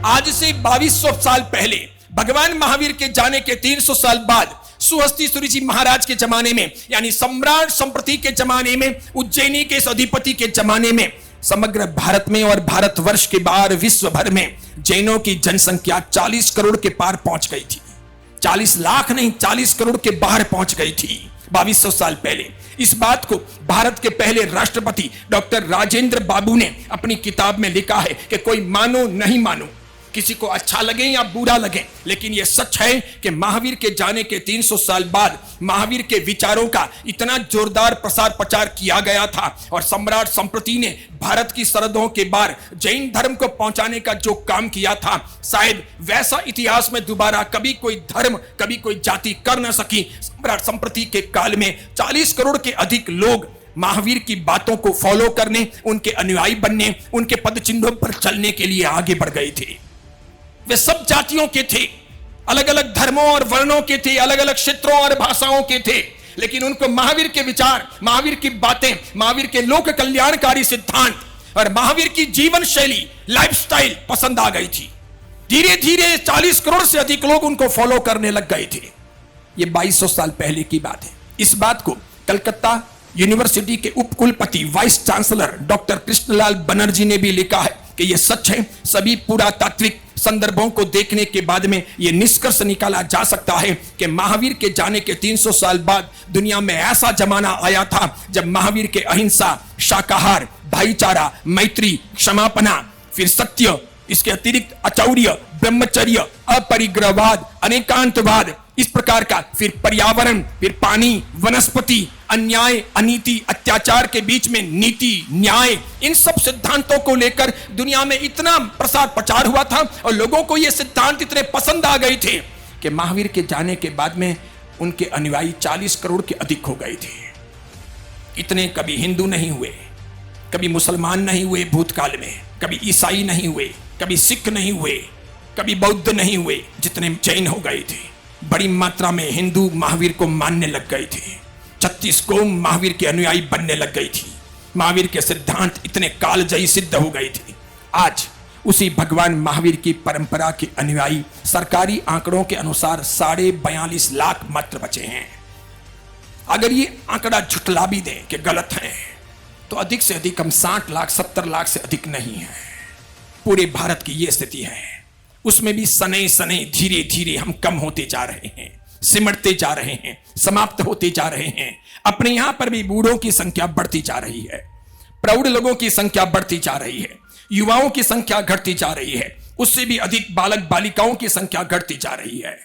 आज से 2200 साल पहले भगवान महावीर के जाने के 300 साल बाद सुहस्तिश्वरी जी महाराज के जमाने में, यानी सम्राट संप्रति के जमाने में, उज्जैनी के इस अधिपति के जमाने में समग्र भारत में और भारतवर्ष के बाहर विश्व भर में जैनों की जनसंख्या 40 करोड़ के पार पहुंच गई थी। 40 लाख नहीं, 40 करोड़ के बाहर पहुंच गई थी 2200 साल पहले। इस बात को भारत के पहले राष्ट्रपति डॉक्टर राजेंद्र बाबू ने अपनी किताब में लिखा है कि कोई मानो नहीं मानो, किसी को अच्छा लगे या बुरा लगे, लेकिन यह सच है कि महावीर के जाने के 300 साल बाद महावीर के विचारों का इतना जोरदार प्रसार प्रचार किया गया था और सम्राट संप्रति ने भारत की सरहदों के बाहर जैन धर्म को पहुंचाने का जो काम किया था, शायद वैसा इतिहास में दोबारा कभी कोई धर्म, कभी कोई जाति कर न सकी। सम्राट संप्रति के काल में 40 करोड़ के अधिक लोग महावीर की बातों को फॉलो करने, उनके अनुयायी बनने, उनके पद चिन्हों पर चलने के लिए आगे बढ़ गए थे। वे सब जातियों के थे, अलग अलग धर्मों और वर्णों के थे, अलग अलग क्षेत्रों और भाषाओं के थे, लेकिन उनको महावीर के विचार, महावीर की बातें, महावीर के लोक कल्याणकारी सिद्धांत और महावीर की जीवन शैली, लाइफस्टाइल पसंद आ गई थी। धीरे धीरे 40 करोड़ से अधिक लोग उनको फॉलो करने लग गए थे। यह 2200 साल पहले की बात है। इस बात को कलकत्ता यूनिवर्सिटी के उपकुलपति vice chancellor doctor Krishnalal Banerjee ने भी लिखा है कि यह सच है। सभी पुरातात्विक संदर्भों को देखने के बाद में यह निष्कर्ष निकाला जा सकता है कि महावीर के जाने के 300 साल बाद दुनिया में ऐसा जमाना आया था जब महावीर के अहिंसा, शाकाहार, भाईचारा, मैत्री, क्षमापना, फिर सत्य, इसके अतिरिक्त अचौर्य, ब्रह्मचर्य, अपरिग्रहवाद, अनेकांतवाद, इस प्रकार का, फिर पर्यावरण, फिर पानी, वनस्पति, अन्याय, अनीति, अत्याचार के बीच में नीति, न्याय, इन सब सिद्धांतों को लेकर दुनिया में इतना प्रसार प्रचार हुआ था और लोगों को ये सिद्धांत इतने पसंद आ गए थे कि महावीर के जाने के बाद में उनके अनुयायी 40 करोड़ के अधिक हो गए थे। इतने कभी हिंदू नहीं हुए, कभी मुसलमान नहीं हुए भूतकाल में, कभी ईसाई नहीं हुए, कभी सिख नहीं हुए, कभी बौद्ध नहीं हुए, जितने जैन हो गए थे। बड़ी मात्रा में हिंदू महावीर को मानने लग गए थे। 36 कौम महावीर के अनुयायी बनने लग गई थी। महावीर के सिद्धांत इतने कालजयी सिद्ध हो गए थे। आज उसी भगवान महावीर की परंपरा के अनुयायी सरकारी आंकड़ों के अनुसार 42.5 लाख मात्र बचे हैं। अगर ये आंकड़ा झुठला भी दें कि गलत है, तो अधिक से अधिक हम 60 लाख 70 लाख से अधिक नहीं है। पूरे भारत की ये स्थिति है। उसमें भी सने सने धीरे धीरे हम कम होते जा रहे हैं, सिमटते जा रहे हैं, समाप्त होते जा रहे हैं। अपने यहां पर भी बूढ़ों की संख्या बढ़ती जा रही है, प्रौढ़ लोगों की संख्या बढ़ती जा रही है, युवाओं की संख्या घटती जा रही है, उससे भी अधिक बालक बालिकाओं की संख्या घटती जा रही है।